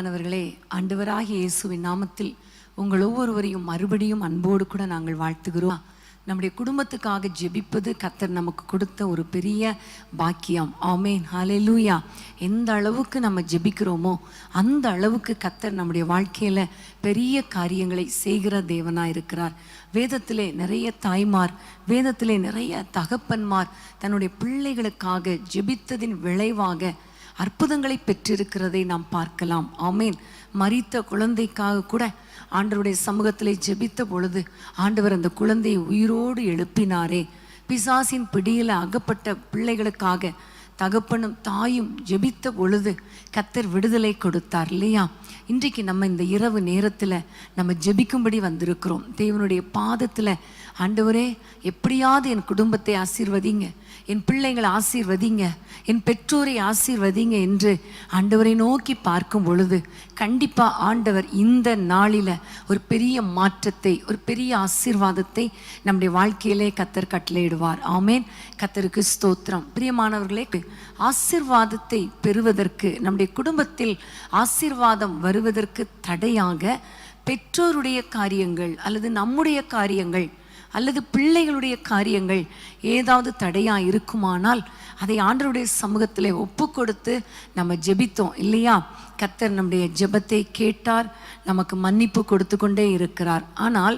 பிரியமானவர்களே, ஆண்டவராகிய இயேசுவின் நாமத்தில் உங்கள் ஒவ்வொருவரையும் மறுபடியும் அன்போடு கூட நாங்கள் வாழ்த்துகிறோம். நம்முடைய குடும்பத்துக்காக ஜெபிப்பது கர்த்தர் நமக்கு கொடுத்த ஒரு பெரிய பாக்கியம். ஆமேன், ஹல்லேலூயா. எந்த அளவுக்கு நம்ம ஜெபிக்கிறோமோ அந்த அளவுக்கு கர்த்தர் நம்முடைய வாழ்க்கையில் பெரிய காரியங்களை செய்கிற தேவனாக இருக்கிறார். வேதத்திலே நிறைய தாய்மார், வேதத்திலே நிறைய தகப்பன்மார் தன்னுடைய பிள்ளைகளுக்காக ஜெபித்ததின் விளைவாக அற்புதங்களை பெற்றிருக்கிறதை நாம் பார்க்கலாம். ஆமேன். மரித்த குழந்தைக்காக கூட ஆண்டவருடைய சமூகத்திலே ஜெபித்த பொழுது ஆண்டவர் அந்த குழந்தையை உயிரோடு எழுப்பினாரே. பிசாசின் பிடியில் அகப்பட்ட பிள்ளைகளுக்காக தகப்பனும் தாயும் ஜெபித்த பொழுது கர்த்தர் விடுதலை கொடுத்தார் இல்லையா? இன்றைக்கு நம்ம இந்த இரவு நேரத்தில் நம்ம ஜெபிக்கும்படி வந்திருக்கிறோம். தேவனுடைய பாதத்தில், ஆண்டவரே எப்படியாவது என் குடும்பத்தை ஆசீர்வதிங்க, என் பிள்ளைங்களை ஆசீர்வதிங்க, என் பெற்றோரை ஆசீர்வதிங்க என்று ஆண்டவரை நோக்கி பார்க்கும் பொழுது கண்டிப்பாக ஆண்டவர் இந்த நாளில் ஒரு பெரிய மாற்றத்தை, ஒரு பெரிய ஆசீர்வாதத்தை நம்முடைய வாழ்க்கையிலே கர்த்தர் கட்டளையிடுவார். ஆமேன். கர்த்தருக்கு ஸ்தோத்திரம். பிரியமானவர்களே, ஆசீர்வாதத்தை பெறுவதற்கு, நம்முடைய குடும்பத்தில் ஆசீர்வாதம் வருவதற்கு தடையாக பெற்றோருடைய காரியங்கள் அல்லது நம்முடைய காரியங்கள் அல்லது பிள்ளைகளுடைய காரியங்கள் ஏதாவது தடையாக இருக்குமானால் அதை ஆண்டவருடைய சமூகத்தில் ஒப்பு கொடுத்து நம்ம ஜெபித்தோம் இல்லையா? கர்த்தர் நம்முடைய ஜெபத்தை கேட்டார், நமக்கு மன்னிப்பு கொடுத்து கொண்டே இருக்கிறார். ஆனால்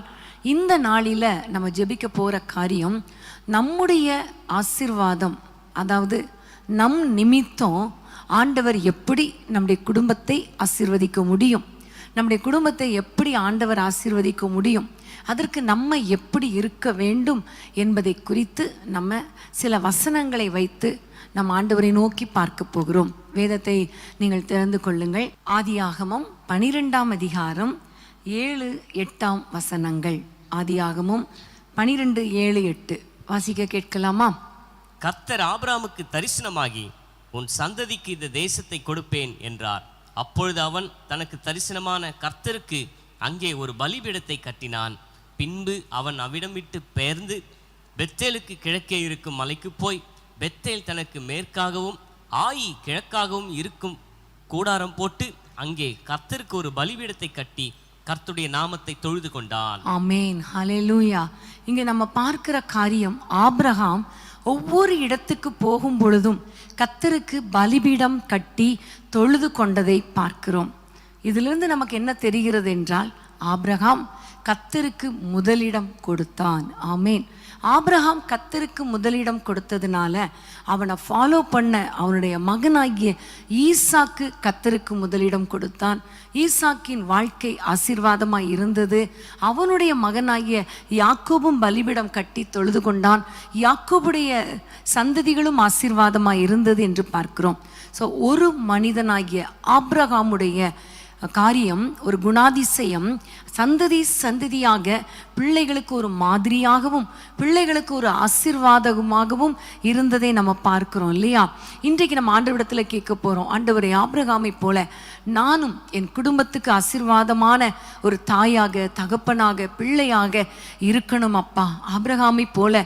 இந்த நாளில் நம்ம ஜெபிக்க போகிற காரியம் நம்முடைய ஆசீர்வாதம், அதாவது நம் நிமித்தம் ஆண்டவர் எப்படி நம்முடைய குடும்பத்தை ஆசீர்வதிக்க முடியும், நம்முடைய குடும்பத்தை எப்படி ஆண்டவர் ஆசீர்வதிக்க முடியும், அதற்கு நம்ம எப்படி இருக்க வேண்டும் என்பதை குறித்து நம்ம சில வசனங்களை வைத்து நம்ம ஆண்டவரை நோக்கி பார்க்க போகிறோம். வேதத்தை நீங்கள் திறந்து கொள்ளுங்கள். ஆதியாகமம் 12ஆம் அதிகாரம் 7-8 வசனங்கள். ஆதியாகமம் 12:7-8 வாசிக்க கேட்கலாமா? கர்த்தர் ஆபிரகாமுக்கு தரிசனமாகி, உன் சந்ததிக்கு இந்த தேசத்தை கொடுப்பேன் என்றார். அப்பொழுது அவன் தனக்கு தரிசனமான கர்த்தருக்கு அங்கே ஒரு பலிபீடத்தை கட்டினான். பின்பு அவன் அவ்விடம் விட்டு பெயர்ந்து பெத்தேலுக்கு கிழக்கே இருக்கும் மலைக்கு போய், பெத்தேல் தனக்கு மேற்காகவும் ஆயி கிழக்காகவும் இருக்கும் கூடாரம் போட்டு அங்கே கர்த்தருக்கு ஒரு பலிபீடத்தை கட்டி கர்த்தருடைய நாமத்தை தொழுது கொண்டான். ஆமேன், ஹல்லேலூயா. இங்க நம்ம பார்க்கிற காரியம், ஆபிரகாம் ஒவ்வொரு இடத்துக்கு போகும் பொழுதும் கர்த்தருக்கு பலிபீடம் கட்டி தொழுது கொண்டதை பார்க்கிறோம். இதிலிருந்து நமக்கு என்ன தெரிகிறது என்றால், ஆபிரகாம் கர்த்தருக்கு முதலிடம் கொடுத்தான். ஆமேன். ஆபிரகாம் கர்த்தருக்கு முதலிடம் கொடுத்ததுனால அவனை ஃபாலோ பண்ண அவனுடைய மகனாகிய ஈசாக்கு கர்த்தருக்கு முதலிடம் கொடுத்தான். ஈசாக்கின் வாழ்க்கை ஆசீர்வாதமாய் இருந்தது. அவனுடைய மகனாகிய யாக்கோபும் பலிபீடம் கட்டி தொழுது கொண்டான். யாக்கோபுடைய சந்ததிகளும் ஆசீர்வாதமாய் இருந்தது என்று பார்க்கிறோம். ஸோ ஒரு மனிதனாகிய ஆபிரகாமுடைய காரியம், ஒரு குணாதிசயம், சந்ததி சந்ததியாக பிள்ளைகளுக்கு ஒரு மாதிரியாகவும் பிள்ளைகளுக்கு ஒரு ஆசீர்வாதமாகவும் இருந்ததை நம்ம பார்க்கிறோம் இல்லையா? இன்றைக்கு நம்ம ஆண்டவரிடத்தில் கேட்க போகிறோம், ஆண்டவரே ஆபிரகாமை போல நானும் என் குடும்பத்துக்கு ஆசீர்வாதமான ஒரு தாயாக, தகப்பனாக, பிள்ளையாக இருக்கணும் அப்பா. ஆபிரகாமை போல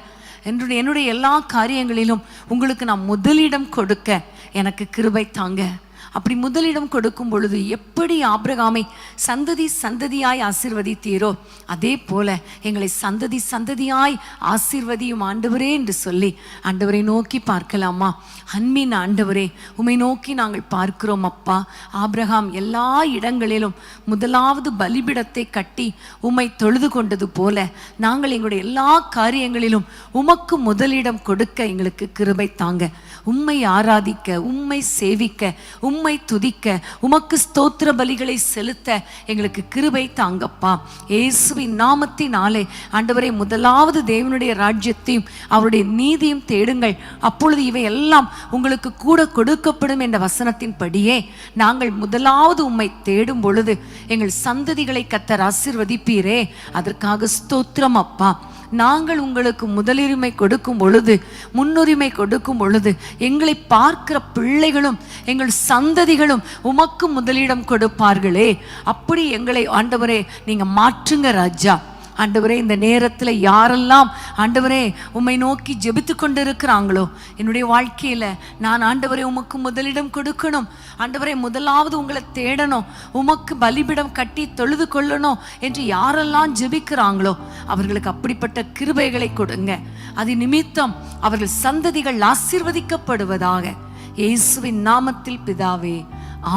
என்னுடைய எல்லா காரியங்களிலும் உங்களுக்கு நான் முதலிடம் கொடுக்க எனக்கு கிருபை தாங்க. அப்படி முதலிடம் கொடுக்கும் பொழுது எப்படி ஆபிரகாமை சந்ததி சந்ததியாய் ஆசீர்வதித்தீரோ அதே போல எங்களை சந்ததி சந்ததியாய் ஆசீர்வதியும் ஆண்டவரே என்று சொல்லி ஆண்டவரை நோக்கி பார்க்கலாமா? அன்பின் ஆண்டவரே, உம்மை நோக்கி நாங்கள் பார்க்கிறோம் அப்பா. ஆபிரகாம் எல்லா இடங்களிலும் முதலாவது பலிபீடத்தை கட்டி உம்மை தொழுது கொண்டது போல நாங்கள் எங்களுடைய எல்லா காரியங்களிலும் உமக்கு முதலிடம் கொடுக்க எங்களுக்கு கிருபை தாங்க. உம்மை ஆராதிக்க, உம்மை சேவிக்க, உம்மை துதிக்க, உமக்கு ஸ்தோத்திர பலிகளை செலுத்த எங்களுக்கு கிருபை தாங்கப்பா. இயேசுவின் நாமத்தினாலே ஆண்டவரே, முதலாவது தேவனுடைய ராஜ்யத்தையும் அவருடைய நீதியும் தேடுங்கள், அப்பொழுது இவை எல்லாம் உங்களுக்கு கூட கொடுக்கப்படும் என்ற வசனத்தின்படியே நாங்கள் முதலாவது உம்மை தேடும் பொழுது எங்கள் சந்ததிகளை கர்த்தர் ஆசீர்வதிப்பீரே. அதற்காக ஸ்தோத்திரம் அப்பா. நாங்கள் உங்களுக்கு முதலுரிமை கொடுக்கும் பொழுது, முன்னுரிமை கொடுக்கும் பொழுது எங்களை பார்க்கிற பிள்ளைகளும் எங்கள் சந்ததிகளும் உமக்கு முதலிடம் கொடுப்பார்களே. அப்படி எங்களை ஆண்டவரே நீங்க மாற்றுங்க ராஜா. ஆண்டவரே இந்த நேரத்தில் யாரெல்லாம் ஆண்டவரே உம்மை நோக்கி ஜெபித்து கொண்டு இருக்கிறாங்களோ, என்னுடைய வாழ்க்கையில் நான் ஆண்டவரே உமக்கு முதலிடம் கொடுக்கணும், ஆண்டவரே முதலாவது உங்களை தேடணும், உமக்கு பலிபிடம் கட்டி தொழுது கொள்ளணும் என்று யாரெல்லாம் ஜெபிக்கிறாங்களோ அவர்களுக்கு அப்படிப்பட்ட கிருபைகளை கொடுங்க. அது நிமித்தம் அவர்கள் சந்ததிகள் ஆசீர்வதிக்கப்படுவதாக இயேசுவின் நாமத்தில் பிதாவே,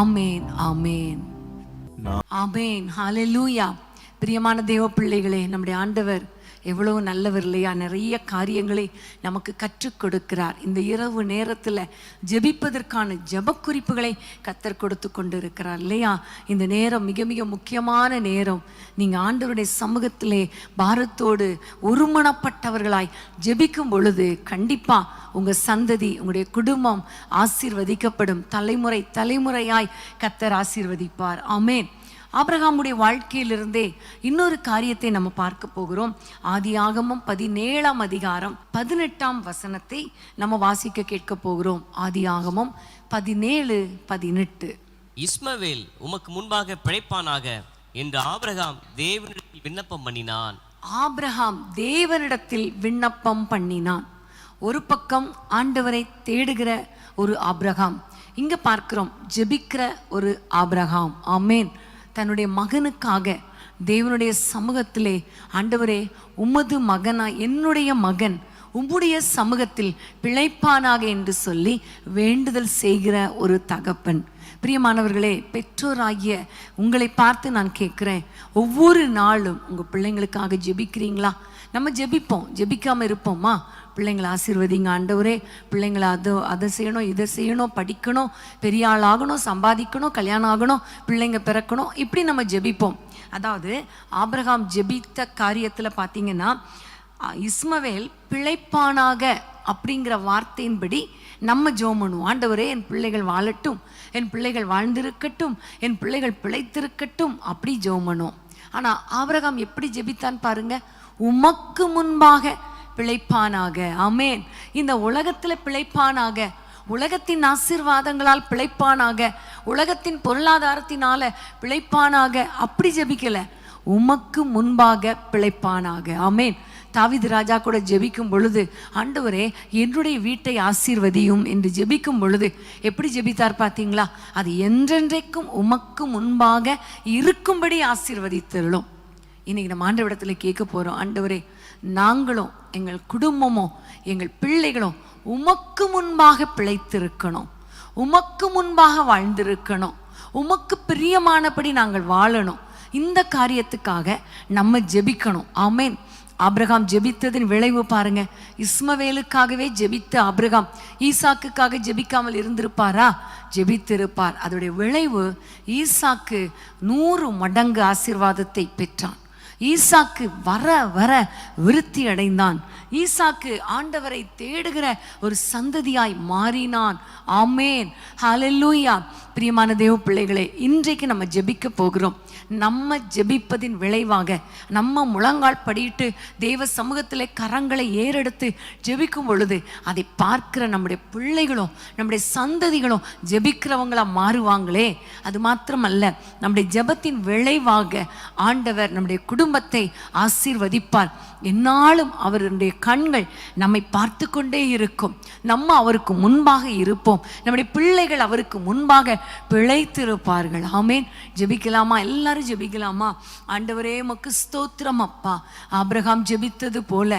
ஆமேன் ஆமேன் ஆமேன். ஹல்லேலூயா. பிரியமான தேவ பிள்ளைகளே, நம்முடைய ஆண்டவர் எவ்வளவு நல்லவர் இல்லையா? நிறைய காரியங்களை நமக்கு கற்றுக் கொடுக்கிறார். இந்த இரவு நேரத்தில் ஜெபிப்பதற்கான ஜெப குறிப்புகளை கத்தர் கொடுத்து கொண்டு இருக்கிறார் இல்லையா? இந்த நேரம் மிக மிக முக்கியமான நேரம். நீங்கள் ஆண்டவருடைய சமூகத்திலே பாரத்தோடு ஒருமனப்பட்டவர்களாய் ஜெபிக்கும் பொழுது கண்டிப்பாக உங்கள் சந்ததி, உங்களுடைய குடும்பம் ஆசீர்வதிக்கப்படும். தலைமுறை தலைமுறையாய் கத்தர் ஆசீர்வதிப்பார். ஆமேன். ஆபிரகாமுடைய வாழ்க்கையிலிருந்தே இன்னொரு காரியத்தை நம்ம பார்க்க போகிறோம். ஆதியாகமம் 17ஆம் அதிகாரம் 18ஆம் வசனத்தை நம்ம வாசிக்க கேட்க போகிறோம். ஆதியாகமம் 17:18. இஸ்மவேல் உமக்கு முன்பாக பிழைப்பானாக என்று ஆபிரகாம் தேவனிடத்தில் விண்ணப்பம் பண்ணினான். ஆபிரகாம் தேவனிடத்தில் விண்ணப்பம் பண்ணினான். ஒரு பக்கம் ஆண்டவரை தேடுகிற ஒரு ஆபிரகாம், இங்க பார்க்கிறோம் ஜெபிக்கிற ஒரு ஆபிரகாம். ஆமேன். தன்னுடைய மகனுக்காக தேவனுடைய சமூகத்திலே, ஆண்டவரே உமது மகனா, என்னுடைய மகன் உம்முடைய சமூகத்தில் பிழைப்பானாக என்று சொல்லி வேண்டுதல் செய்கிற ஒரு தகப்பன். பிரியமானவர்களே, பெற்றோராகிய உங்களை பார்த்து நான் கேட்குறேன், ஒவ்வொரு நாளும் உங்கள் பிள்ளைங்களுக்காக ஜெபிக்கிறீங்களா? நம்ம ஜெபிப்போம், ஜெபிக்காமல் இருப்போமா? பிள்ளைங்களை ஆசீர்வதிங்க ஆண்டவரே, பிள்ளைங்களை அதை செய்யணும், இதை செய்யணும், படிக்கணும், பெரிய ஆள் ஆகணும், சம்பாதிக்கணும், கல்யாணம் ஆகணும், பிள்ளைங்க பிறக்கணும், இப்படி நம்ம ஜெபிப்போம். அதாவது ஆபிரகாம் ஜெபித்த காரியத்தில் பார்த்தீங்கன்னா, இஸ்மவேல் பிழைப்பானாக அப்படிங்கிற வார்த்தையின்படி நம்ம ஜெபம் பண்ணுவோம். ஆண்டவரே என் பிள்ளைகள் வாழட்டும், என் பிள்ளைகள் வாழ்ந்திருக்கட்டும், என் பிள்ளைகள் பிழைத்திருக்கட்டும், அப்படி ஜெபம் பண்ணுவோம். ஆனால் ஆபிரகாம் எப்படி ஜெபித்தான் பாருங்க. உமக்கு முன்பாக பிழைப்பானாக. ஆமேன். இந்த உலகத்தில் பிழைப்பானாக, உலகத்தின் ஆசீர்வாதங்களால் பிழைப்பானாக, உலகத்தின் பொருளாதாரத்தினால பிழைப்பானாக, அப்படி ஜெபிக்கல. உமக்கு முன்பாக பிழைப்பானாக. ஆமேன். தாவீது ராஜா கூட ஜெபிக்கும் பொழுது, ஆண்டவரே என்னுடைய வீட்டை ஆசீர்வதியும் என்று ஜெபிக்கும் பொழுது எப்படி ஜெபித்தார் பார்த்தீங்களா? அது என்றென்றைக்கும் உமக்கு முன்பாக இருக்கும்படி ஆசீர்வதித்தருளும். இன்னைக்கு நம்ம ஆண்டவரிடத்தில் கேட்க போகிறோம், ஆண்டவரே நாங்களும் எங்கள் குடும்பமும் எங்கள் பிள்ளைகளும் உமக்கு முன்பாக பிழைத்திருக்கணும், உமக்கு முன்பாக வாழ்ந்திருக்கணும், உமக்கு பிரியமானபடி நாங்கள் வாழணும். இந்த காரியத்துக்காக நம்ம ஜெபிக்கணும். ஆமேன். ஆபிரகாம் ஜெபித்ததின் விளைவு பாருங்க. இஸ்மவேலுக்காகவே ஜெபித்த ஆபிரகாம் ஈசாக்குக்காக ஜெபிக்காமல் இருந்திருப்பாரா? ஜெபித்திருப்பார். அதோடைய விளைவு ஈசாக்கு 100 மடங்கு ஆசீர்வாதத்தை பெற்றான். ஈசாக்கு வர வர விருத்தி அடைந்தான். ஈசாக்கு ஆண்டவரை தேடுகிற ஒரு சந்ததியாய் மாறினான். ஆமேன். ஹல்லேலூயா. பிரியமான தேவ பிள்ளைகளே, இன்றைக்கு நம்ம ஜெபிக்க போகிறோம். நம்ம ஜெபிப்பதின் விளைவாக நம்ம முழங்கால் படியிட்டு தேவ சமூகத்திலே கரங்களை ஏறெடுத்து ஜெபிக்கும் பொழுது அதை பார்க்கிற நம்முடைய பிள்ளைகளும் நம்முடைய சந்ததிகளும் ஜெபிக்கிறவங்களா மாறுவாங்களே. அது மாத்திரமல்ல, நம்முடைய ஜெபத்தின் விளைவாக ஆண்டவர் நம்முடைய குடும்பத்தை ஆசீர்வதிப்பார். என்னாலும் அவருடைய கண்கள் நம்மை பார்த்து கொண்டே இருக்கும். நம்ம அவருக்கு முன்பாக இருப்போம். நம்முடைய பிள்ளைகள் அவருக்கு முன்பாக பிழைத்திருப்பார்கள். ஆமேன். ஜெபிக்கலாமா? எல்லாரும் ஜெபிக்கலாமா? ஆண்டவரே உமக்கு ஸ்தோத்திரம் அப்பா. ஆபிரகாம் ஜெபித்தது போல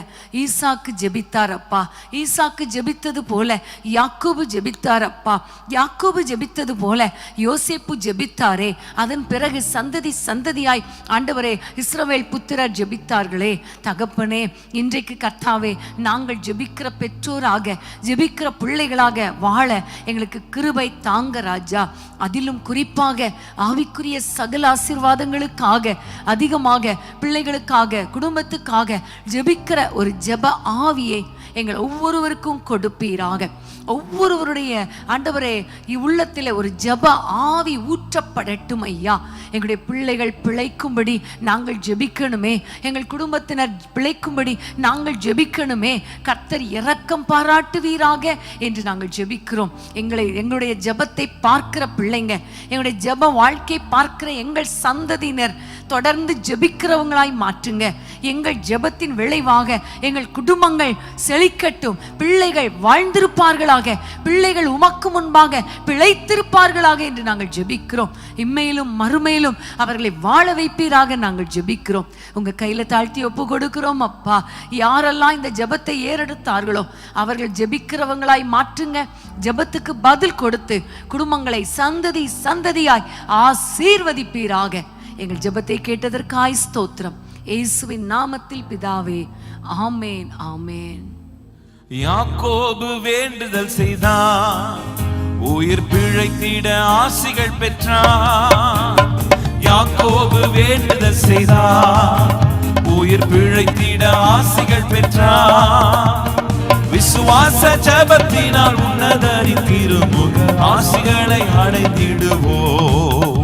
ஈசாக்கு ஜெபித்தார் அப்பா. ஈசாக்கு ஜெபித்தது போல யாக்கோபு ஜெபித்தார் அப்பா. யாக்கோபு ஜெபித்தது போல யோசேப்பு ஜெபித்தாரே. அதன் பிறகு சந்ததி சந்ததியாய் ஆண்டவரே இஸ்ரவேல் புத்திரர் ஜெபித்தார்களே. தகப்பனே, இன்றைக்கு கர்த்தாவே நாங்கள் ஜெபிக்கிற பெற்றோராக ஜெபிக்கிற பிள்ளைகளாக வாழ எங்களுக்கு கிருபை தாங்க ராஜா. அதிலும் குறிப்பாக ஆவிக்குரிய சகல ஆசீர்வாதங்களுக்காக அதிகமாக பிள்ளைகளுக்காக குடும்பத்துக்காக ஜெபிக்கிற ஒரு ஜெப ஆவியை எங்கள் ஒவ்வொருவருக்கும் கொடுப்பீராக. ஒவ்வொருவருடைய ஆண்டவரே உள்ளத்தில் ஒரு ஜெப ஆவி ஊற்றப்படட்டும் ஐயா. எங்களுடைய பிள்ளைகள் பிழைக்கும்படி நாங்கள் ஜெபிக்கணுமே, எங்கள் குடும்பத்தினர் பிழைக்கும்படி நாங்கள் ஜெபிக்கணுமே. கர்த்தர் இரக்கம் பாராட்டுவீராக என்று நாங்கள் ஜெபிக்கிறோம். எங்களுடைய ஜெபத்தை பார்க்கிற பிள்ளைங்க, எங்களுடைய ஜெப வாழ்க்கை பார்க்கிற எங்கள் சந்ததியினர் தொடர்ந்து ஜெபிக்கிறவங்களாய் மாற்றுங்க. எங்கள் ஜெபத்தின் விளைவாக எங்கள் குடும்பங்கள் செழிக்கட்டும், பிள்ளைகள் வாழ்ந்திருப்பார்களாக, பிள்ளைகள் உமக்கு முன்பாக பிழைத்திருப்பார்களாக என்று நாங்கள் ஜெபிக்கிறோம். இம்மையிலும் மறுமையிலும் அவர்களை வாழ வைப்பீராக நாங்கள் ஜெபிக்கிறோம். உங்க கையில தாழ்த்தி ஒப்பு கொடுக்கிறோம் அப்பா. யாரெல்லாம் இந்த ஜெபத்தை ஏறெடுத்தார்களோ அவர்கள் ஜெபிக்கிறவங்களாய் மாற்றுங்க. ஜெபத்துக்கு பதில் கொடுத்து குடும்பங்களை சந்ததி சந்ததியாய் ஆசீர்வதிப்பீராக. எங்கள் ஜெபத்தை கேட்டதற்காய் ஸ்தோத்திரம். இயேசுவின் நாமத்தில் பிதாவே, ஆமேன் ஆமேன். யாக்கோபு வேண்டுதல் செய்தான், உயிர் பிழைத்திட ஆசிகள் பெற்றான். யாக்கோபு வேண்டுதல் செய்தான், உயிர் பிழைத்திட ஆசிகள் பெற்றான். விசுவாச ஜெபத்தினால் உன்னதரின் திருமுக ஆசிகளை அடைந்திடுவோம்.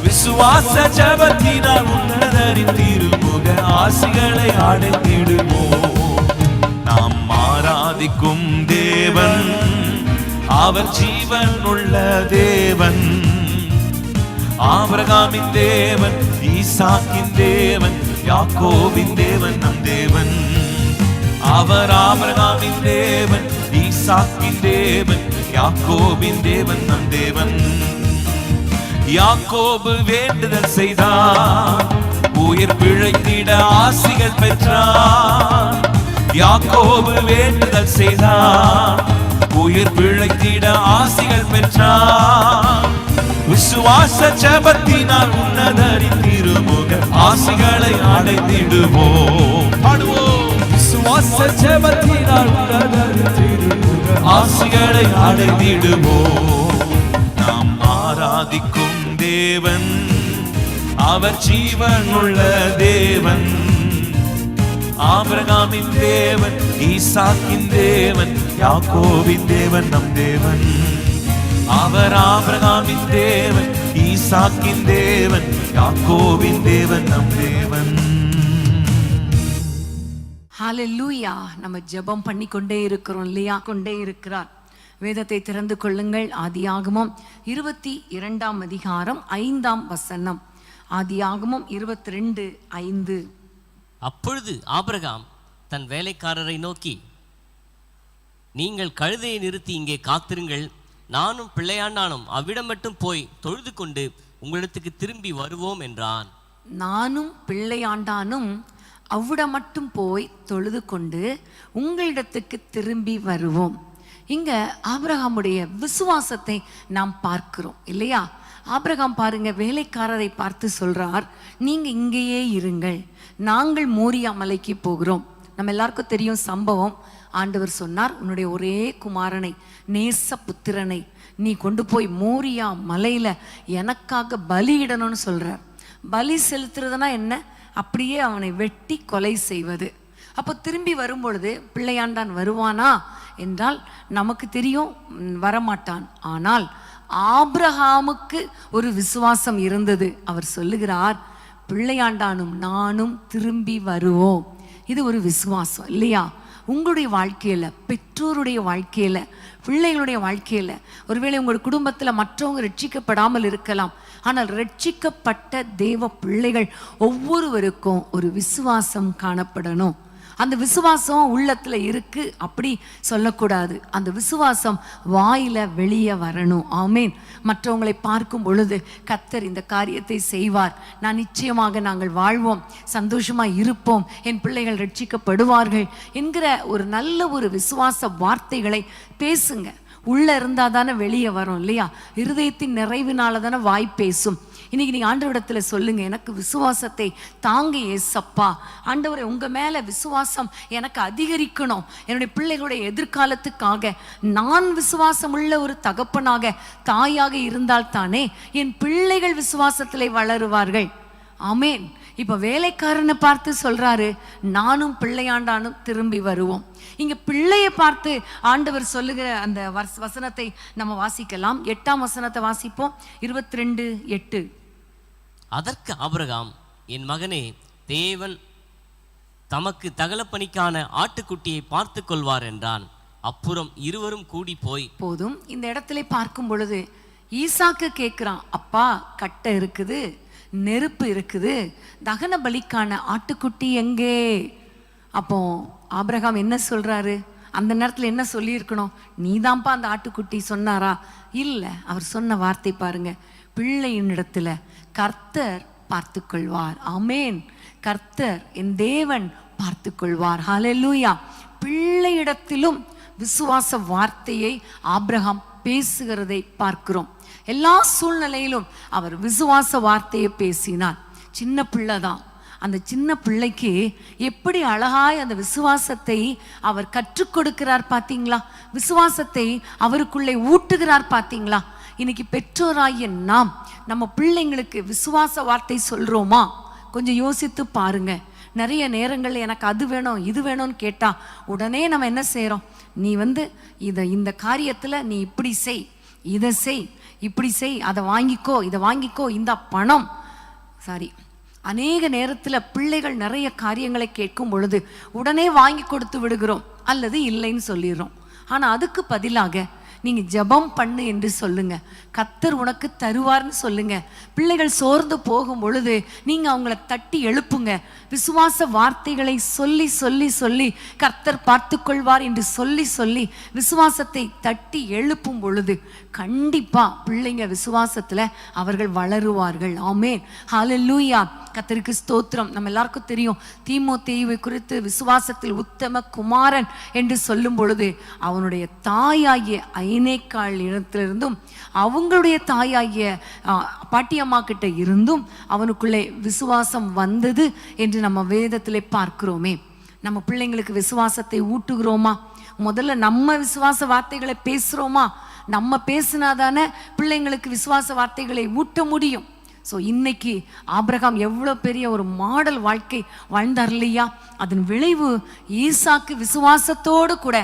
விசுவாச ஜெபத்தினால் உன்னதரின் திருமுக ஆசிகளை அடைந்திடுவோம். நாம் ஆராதிக்கும் தேவன் அவர் ஜீவன் உள்ள தேவன். ஆபிரகாமின் தேவன், ஈசாக்கின் தேவன், யாக்கோபின் தேவன் நம் தேவன். அவர் ஆபிரகாமின் தேவன், ஈசாக்கின் தேவன், யாக்கோபின் தேவன் நம் தேவன். யாக்கோபு வேண்டுதல் செய்தான், உயிர் பிழைத்திட ஆசிகள் பெற்றான். யாக்கோபு வேண்டுதல் செய்தான், உயிர் பிழைத்திட ஆசிகள் பெற்றான். விசுவாச ஜெபத்தினால் உன்னதரின் திருமுக ஆசிகளை அடைந்திடுவோம். பாடுவோம். விசுவாச ஜெபத்தினால் உன்னதரின் திருமுக ஆசிகளை அடைந்திடுவோம். நாம் ஆராதிக்கும் தேவன் அவர் ஜீவன் உள்ள தேவன். ஆபிரகாமின் தேவன், ஈசாக்கின் தேவன், யாக்கோபின் தேவன் நம் தேவன். அவர் ஆபிரகாமின் தேவன், ஈசாக்கின் தேவன், யாக்கோபின் தேவன் நம் தேவன். ஹல்லேலூயா. நம்ம ஜெபம் பண்ணி கொண்டே இருக்கிறோம் இல்லையா? கொண்டே இருக்கிறார். வேதத்தை திறந்து கொள்ளுங்கள். ஆதியாகமம் 22ஆம் அதிகாரம் 5ஆம் வசனம். ஆதியாகமம் 22:5. அப்பொழுது ஆபிரகாம் தன் வேலைக்காரரை நோக்கி, நீங்கள் கழுதையை நிறுத்தி இங்கே காத்திருங்கள், நானும் பிள்ளையாண்டானும் அவ்விடம் மட்டும் போய் தொழுது கொண்டு உங்களிடத்துக்கு திரும்பி வருவோம் என்றான். நானும் பிள்ளையாண்டானும் அவ்விடம் மட்டும் போய் தொழுது கொண்டு உங்களிடத்துக்கு திரும்பி வருவோம். இங்க ஆபிரகாமுடைய விசுவாசத்தை நாம் பார்க்கிறோம் இல்லையா? ஆபிரகாம் பாருங்க, வேலைக்காரரை பார்த்து சொல்றார், நீங்க இங்கேயே இருங்கள், நாங்கள் மோரியா மலைக்கு போகிறோம். நம்ம எல்லாருக்கும் தெரியும் சம்பவம். ஆண்டவர் சொன்னார், உன்னுடைய ஒரே குமாரனை, நேச புத்திரனை நீ கொண்டு போய் மோரியா மலையில எனக்காக பலியிடணும்னு சொல்றார். பலி செலுத்துறதுனா என்ன? அப்படியே அவனை வெட்டி கொலை செய்வது. அப்போ திரும்பி வரும்பொழுது பிள்ளையாண்டான் வருவானா என்றால் நமக்கு தெரியும், வரமாட்டான். ஆனால் ஆபிரகாமுக்கு ஒரு விசுவாசம் இருந்தது. அவர் சொல்லுகிறார், பிள்ளையாண்டானும் நானும் திரும்பி வருவோம். இது ஒரு விசுவாசம் இல்லையா? உங்களுடைய வாழ்க்கையில, பெற்றோருடைய வாழ்க்கையில, பிள்ளைகளுடைய வாழ்க்கையில, ஒருவேளை உங்கள் குடும்பத்தில் மற்றவங்க ரட்சிக்கப்படாமல் இருக்கலாம். ஆனால் ரட்சிக்கப்பட்ட தேவ பிள்ளைகள் ஒவ்வொருவருக்கும் ஒரு விசுவாசம் காணப்படணும். அந்த விசுவாசம் உள்ளத்துல இருக்கு அப்படி சொல்லக்கூடாது. அந்த விசுவாசம் வாயில வெளியே வரணும். ஆமேன். மற்றவங்களை பார்க்கும் பொழுது கர்த்தர் இந்த காரியத்தை செய்வார், நான் நிச்சயமாக நாங்கள் வாழ்வோம், சந்தோஷமா இருப்போம், என் பிள்ளைகள் ரட்சிக்கப்படுவார்கள் என்கிற ஒரு நல்ல ஒரு விசுவாச வார்த்தைகளை பேசுங்க. உள்ள இருந்தா தானே வெளியே வரும் இல்லையா? இருதயத்தின் நிறைவினால தானே வாய் பேசும். இன்னைக்கு நீங்க ஆண்டவரிடத்துல சொல்லுங்க, எனக்கு விசுவாசத்தை தாங்க ஏசப்பா. ஆண்டவரே, உங்க மேல விசுவாசம் எனக்கு அதிகரிக்கணும். என்னுடைய பிள்ளைகளுடைய எதிர்காலத்துக்காக நான் விசுவாசம் உள்ள ஒரு தகப்பனாக, தாயாக இருந்தால் தானே என் பிள்ளைகள் விசுவாசத்திலே வளருவார்கள். ஆமேன். இப்ப வேலைக்காரனை பார்த்து சொல்றாரு, நானும் பிள்ளையாண்டானும் திரும்பி வருவோம். இங்க பிள்ளையை பார்த்து ஆண்டவர் சொல்லுகிற அந்த வசனத்தை நம்ம வாசிக்கலாம். 8ஆம் வசனத்தை வாசிப்போம். 22:8. அதற்கு ஆபிரகாம், என் மகனே, தேவன் தமக்கு தகலப்பணிக்கான ஆட்டுக்குட்டியை பார்த்து கொள்வார் என்றான். அப்புறம் இருவரும் கூடி போய் போதும். இந்த இடத்துல பார்க்கும் பொழுது ஈசாக்கு கேட்கிறான், அப்பா கட்டை இருக்குது, நெருப்பு இருக்குது, தகன பலிக்கான ஆட்டுக்குட்டி எங்கே? அப்போ ஆபிரகாம் என்ன சொல்றாரு? அந்த நேரத்தில் என்ன சொல்லியிருக்கணும்? நீதான்ப்பா அந்த ஆட்டுக்குட்டி சொன்னாரா? இல்லை. அவர் சொன்ன வார்த்தை பாருங்க, பிள்ளையினிடத்துல கர்த்தர் பார்த்து கொள்வார். ஆமேன். கர்த்தர் என் தேவன் பார்த்து கொள்வார். ஹல்லேலூயா. பிள்ளையிடத்திலும் விசுவாச வார்த்தையை ஆபிரகாம் பேசுகிறதை பார்க்கிறோம். எல்லா சூழ்நிலையிலும் அவர் விசுவாச வார்த்தையை பேசினார். சின்ன பிள்ளைதான். அந்த சின்ன பிள்ளைக்கு எப்படி அழகாய் அந்த விசுவாசத்தை அவர் கற்றுக் கொடுக்கிறார் பார்த்தீங்களா? விசுவாசத்தை அவருக்குள்ளே ஊட்டுகிறார் பார்த்தீங்களா? இன்னைக்கு பெற்றோராகிய நாம் நம்ம பிள்ளைங்களுக்கு விசுவாச வார்த்தை சொல்றோமா? கொஞ்சம் யோசித்து பாருங்க. நிறைய நேரங்கள் எனக்கு அது வேணும் இது வேணும்னு கேட்டா உடனே நம்ம என்ன செய்யறோம்? நீ இந்த காரியத்துல நீ இப்படி செய், இதை செய், இப்படி செய், அதை வாங்கிக்கோ, இதை வாங்கிக்கோ, இந்த பணம். சாரி, அநேக நேரத்தில் பிள்ளைகள் நிறைய காரியங்களை கேட்கும் பொழுது உடனே வாங்கி கொடுத்து விடுகிறோம், அல்லது இல்லைன்னு சொல்லிடுறோம். ஆனால் அதுக்கு பதிலாக நீங்க ஜெபம் பண்ணு என்று சொல்லுங்க. கர்த்தர் உனக்கு தருவார்னு சொல்லுங்க. பிள்ளைகள் சோர்ந்து போகும் பொழுது நீங்க அவங்கள தட்டி எழுப்புங்க. விசுவாச வார்த்தைகளை சொல்லி சொல்லி சொல்லி கர்த்தர் பார்த்து கொள்வார் என்று சொல்லி சொல்லி விசுவாசத்தை தட்டி எழுப்பும் பொழுது கண்டிப்பா பிள்ளைங்க விசுவாசத்துல அவர்கள் வளருவார்கள். ஆமென். ஹல்லேலூயா. கர்த்தருக்கு ஸ்தோத்திரம். நம்ம எல்லாருக்கும் தெரியும், தீமோத்தேயுவை குறித்து விசுவாசத்தில் உத்தம குமாரன் என்று சொல்லும் பொழுது அவனுடைய தாயாகிய ஐனேக்காள் இடத்திலிருந்தும் அவங்களுடைய தாயாகிய பாட்டியம்மா கிட்ட இருந்தும் அவனுக்குள்ளே விசுவாசம் வந்தது என்று நம்ம வேதத்திலே பார்க்கிறோமே. நம்ம பிள்ளைங்களுக்கு விசுவாசத்தை ஊட்டுகிறோமா? முதல்ல நம்ம விசுவாச வார்த்தைகளை பேசுறோமா? நம்ம பேசினாதானே பிள்ளைங்களுக்கு விசுவாச வார்த்தைகளை ஊட்ட முடியும். ஸோ இன்னைக்கு ஆபிரகாம் எவ்வளோ பெரிய ஒரு மாடல் வாழ்க்கை வாழ்ந்தார் இல்லையா? அதன் விளைவு ஈசாக்கு விசுவாசத்தோடு கூட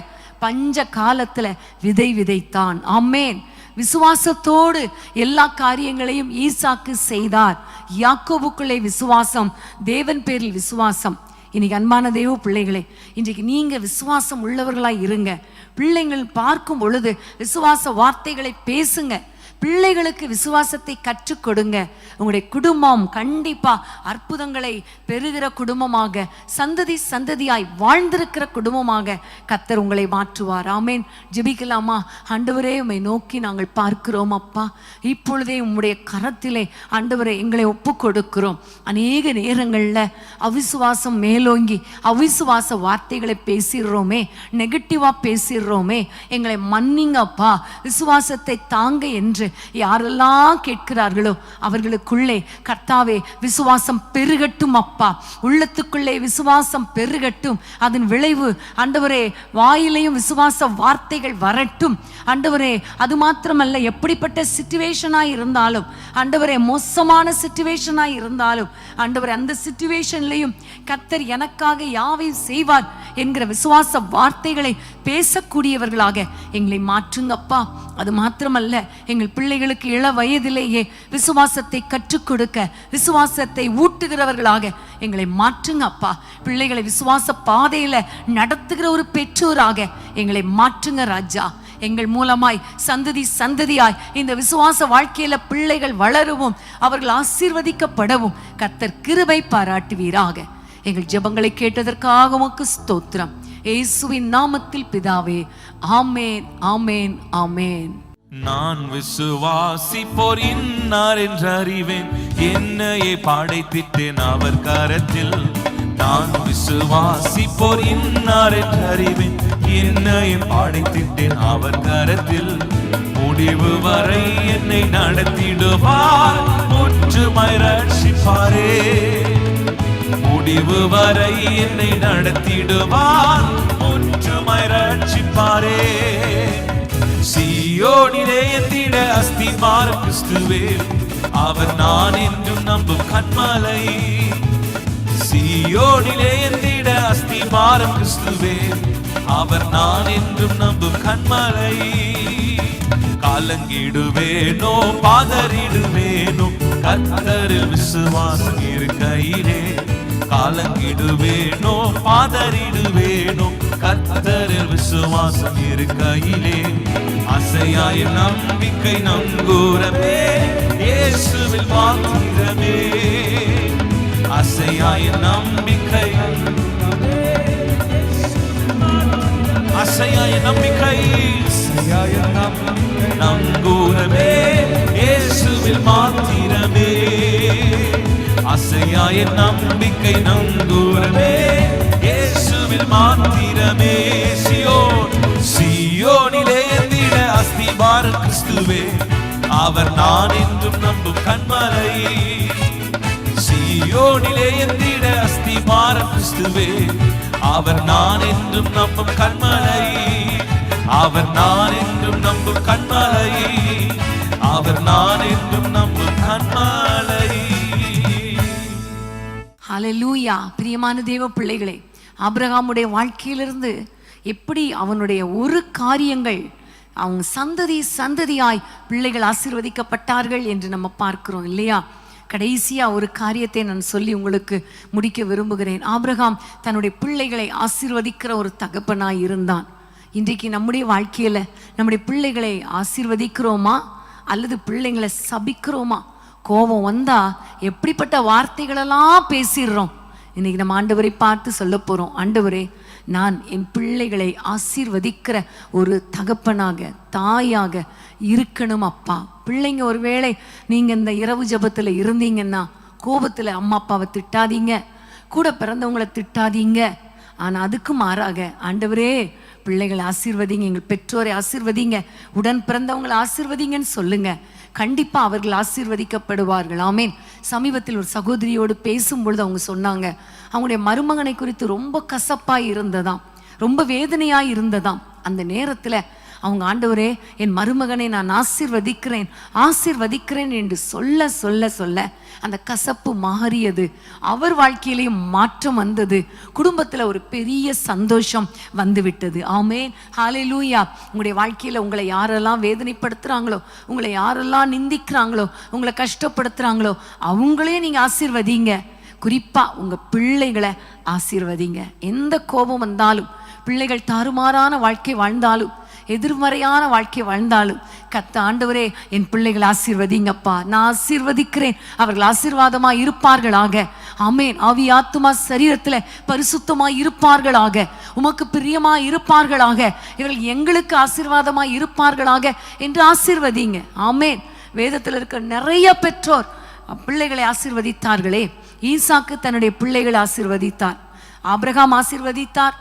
பஞ்ச காலத்துல விதை விதைத்தான். ஆமென். விசுவாசத்தோடு எல்லா காரியங்களையும் ஈசாக்கு செய்தார். யாக்கோபுக்குள்ளே விசுவாசம், தேவன் பேரில் விசுவாசம். இன்னைக்கு அன்பான தேவ பிள்ளைகளே, இன்றைக்கு நீங்க விசுவாசம் உள்ளவர்களாய் இருங்க. பிள்ளைங்கள் பார்க்கும் பொழுது விசுவாச வார்த்தைகளை பேசுங்க. பிள்ளைகளுக்கு விசுவாசத்தை கற்றுக் கொடுங்க. உங்களுடைய குடும்பம் கண்டிப்பா அற்புதங்களை பெறுகிற குடும்பமாக, சந்ததி சந்ததியாய் வாழ்ந்திருக்கிற குடும்பமாக கர்த்தர் உங்களை மாற்றுவார். ஆமென். ஜெபிக்கலாமா? ஆண்டவரே, உம்மை நோக்கி நாங்கள் பார்க்கிறோம் அப்பா. இப்பொழுதே உம்முடைய கரத்திலே ஆண்டவரே எங்களை ஒப்பு கொடுக்கிறோம். அநேக நேரங்களில் அவிசுவாசம் மேலோங்கி அவிசுவாச வார்த்தைகளை பேசிடுறோமே, நெகட்டிவா பேசிடுறோமே. எங்களை மன்னிங்கப்பா. விசுவாசத்தை தாங்க என்று யாரெல்லாம் கேட்கிறார்களோ அவர்களுக்குள்ளே கர்த்தாவே விசுவாசம் பெருகட்டும் அப்பா. உள்ளத்துக்குள்ளே விசுவாசம் பெருகட்டும். அதன் விளைவு ஆண்டவரே வாயிலையும் விசுவாச வார்த்தைகள் வரட்டும் ஆண்டவரே. அது மாத்திரமல்ல, எப்படிப்பட்ட சிச்சுவேஷனாய் இருந்தாலும் ஆண்டவரே, மோசமான சிச்சுவேஷனாய் இருந்தாலும் ஆண்டவரே, அந்த சிச்சுவேஷன்லையும் கர்த்தர் எனக்காக யாவையும் செய்வார் என்கிற விசுவாச வார்த்தைகளை பேசக்கூடியவர்களாக எங்களை மாற்றுங்கப்பா. அது மாத்திரமல்ல, எங்கள் பிள்ளைகளுக்கு இள வயதிலேயே விசுவாசத்தை கற்றுக் கொடுக்க, விசுவாசத்தை ஊட்டுகிறவர்களாக எங்களை மாற்றுங்க அப்பா. பிள்ளைகளை விசுவாச பாதையில நடத்துகிற ஒரு பெற்றோராக எங்களை மாற்றுங்க ராஜா. எங்கள் மூலமாய் சந்ததி சந்ததியாய் இந்த விசுவாச வாழ்க்கையில பிள்ளைகள் வளரவும் அவர்கள் ஆசீர்வதிக்கப்படவும் கர்த்தர் கிருபை பாராட்டுவீராக. எங்கள் ஜெபங்களை கேட்டதற்காக உமக்கு ஸ்தோத்திரம். இயேசுவின் நாமத்தில் பிதாவே. ஆமேன், ஆமேன், ஆமேன். நான் விசுவாசிப்போர் இன்னார் என்று அறிவேன், என்னையே படைத்திட்டேன் அவர் கரத்தில். நான் விசுவாசிப்போர் இன்னார் என்று அறிவேன், என்னையே படைத்திட்டேன் அவர் கரத்தில். முடிவு வரை என்னை நடத்திடுவார், முற்றுமாய் ரட்சிப்பாரே. முடிவு வரை என்னை நடத்திடுவார், முற்றுமாய் ரட்சிப்பாரே. சீயோனிலே எந்திட அஸ்திபாரம் கிறிஸ்துவே, அவர் நான் என்றும் நம்பும் கன்மலை. சீயோனிலே எந்திட அஸ்திபாரம் கிறிஸ்துவே, அவர் நான் என்றும் நம்பும் கண்மலை. காலங்கிடுவேனோ பாதறிடுவேனோ, கர்த்தரில் விசுவாசம் இருக்கையிலே. காலங்கிடுவேனோ பாதறிடுவேனோ, கர்த்தரில் விசுவாசம் இருக்கையிலே. அசையாய நம்பிக்கை நங்கூரமே, இயேசுவில் மாத்திரமே. அசையாய நம்பிக்கை, அசையாய நம்பிக்கை, நங்கூரமே, இயேசுவில் மாத்திரமே. அசையாய நம்பிக்கை நங்கூரமே, இயேசுவில் மாத்திரமே. சீயோனிலே எந்திட அஸ்திபாரம் கிறிஸ்துவே, அவர் நான் என்றும் நம்பும் கண்மலை. சீயோனிலே எந்திட அஸ்திபாரம் கிறிஸ்துவே, அவர் நான் என்றும் நம்பும் கண்மலை. அவர் நான் என்றும் நம்பும் கண்மலை. அவர் நான் என்றும் நம்பும் கண்மலை. ஹல்லேலூயா. பிரியமான தேவ பிள்ளைகளே, ஆபிரகாமுடைய வாழ்க்கையிலிருந்து எப்படி அவனுடைய ஒரு காரியங்கள் அவங்க சந்ததி சந்ததியாய் பிள்ளைகள் ஆசீர்வதிக்கப்பட்டார்கள் என்று நம்ம பார்க்கிறோம் இல்லையா? கடைசியா ஒரு காரியத்தை நான் சொல்லி உங்களுக்கு முடிக்க விரும்புகிறேன். ஆபிரகாம் தன்னுடைய பிள்ளைகளை ஆசீர்வதிக்கிற ஒரு தகப்பனாய் இருந்தான். இன்றைக்கு நம்முடைய வாழ்க்கையில நம்முடைய பிள்ளைகளை ஆசீர்வதிக்கிறோமா அல்லது பிள்ளைங்களை சபிக்கிறோமா? கோபம் வந்தா எப்படிப்பட்ட வார்த்தைகளெல்லாம் பேசிடுறோம். இன்னைக்கு நம்ம ஆண்டவரை பார்த்து சொல்ல போறோம், ஆண்டவரே, நான் என் பிள்ளைகளை ஆசீர்வதிக்கிற ஒரு தகப்பனாக தாயாக இருக்கணும் அப்பா. பிள்ளைங்க ஒருவேளை நீங்க இந்த இரவு ஜபத்துல இருந்தீங்கன்னா கோபத்துல அம்மா அப்பாவை திட்டாதீங்க, கூட பிறந்தவங்களை திட்டாதீங்க. ஆனா அதுக்கு மாறாக ஆண்டவரே பிள்ளைகளை ஆசீர்வதிங்க, எங்கள் பெற்றோரை ஆசீர்வதிங்க, உடன் பிறந்தவங்களை ஆசீர்வதிங்கன்னு சொல்லுங்க. கண்டிப்பா அவர்கள் ஆசீர்வதிக்கப்படுவார்கள். ஆமேன். சமீபத்தில் ஒரு சகோதரியோடு பேசும்பொழுது அவங்க சொன்னாங்க, அவங்களுடைய மருமகனை குறித்து ரொம்ப கசப்பாய் இருந்ததாம், ரொம்ப வேதனையாய் இருந்ததாம். அந்த நேரத்துல அவங்க ஆண்டவரே என் மருமகனை நான் ஆசீர்வதிக்கிறேன் ஆசீர்வதிக்கிறேன் என்று சொல்ல சொல்ல சொல்ல அந்த கசப்பு மாறியது. அவர் வாழ்க்கையிலேயும் மாற்றம் வந்தது. குடும்பத்தில் ஒரு பெரிய சந்தோஷம் வந்து விட்டது. ஆமேன். ஹல்லேலூயா. உங்களுடைய வாழ்க்கையில் உங்களை யாரெல்லாம் வேதனைப்படுத்துகிறாங்களோ, உங்களை யாரெல்லாம் நிந்திக்கிறாங்களோ, உங்களை கஷ்டப்படுத்துகிறாங்களோ அவங்களே நீங்கள் ஆசீர்வதிங்க. குறிப்பாக உங்கள் பிள்ளைகளை ஆசீர்வதிங்க. எந்த கோபம் வந்தாலும், பிள்ளைகள் தாறுமாறான வாழ்க்கை வாழ்ந்தாலும், எதிர்மறையான வாழ்க்கை வாழ்ந்தாலும், கத்த ஆண்டவரே என் பிள்ளைகள் ஆசீர்வதிங்கப்பா, நான் ஆசீர்வதிக்கிறேன், அவர்கள் ஆசீர்வாதமாய் இருப்பார்களாக. ஆமேன். ஆவி ஆத்துமா சரீரத்துல பரிசுத்தமாய் இருப்பார்களாக, உமக்கு பிரியமாய் இருப்பார்களாக, இவர்கள் எங்களுக்கு ஆசீர்வாதமாய் இருப்பார்களாக என்று ஆசீர்வதிங்க. ஆமேன். வேதத்தில் இருக்க நிறைய பெற்றோர் பிள்ளைகளை ஆசீர்வதித்தார்களே. ஈசாக்கு தன்னுடைய பிள்ளைகளை ஆசீர்வதித்தார், ஆபிரகாம் ஆசீர்வதித்தார்,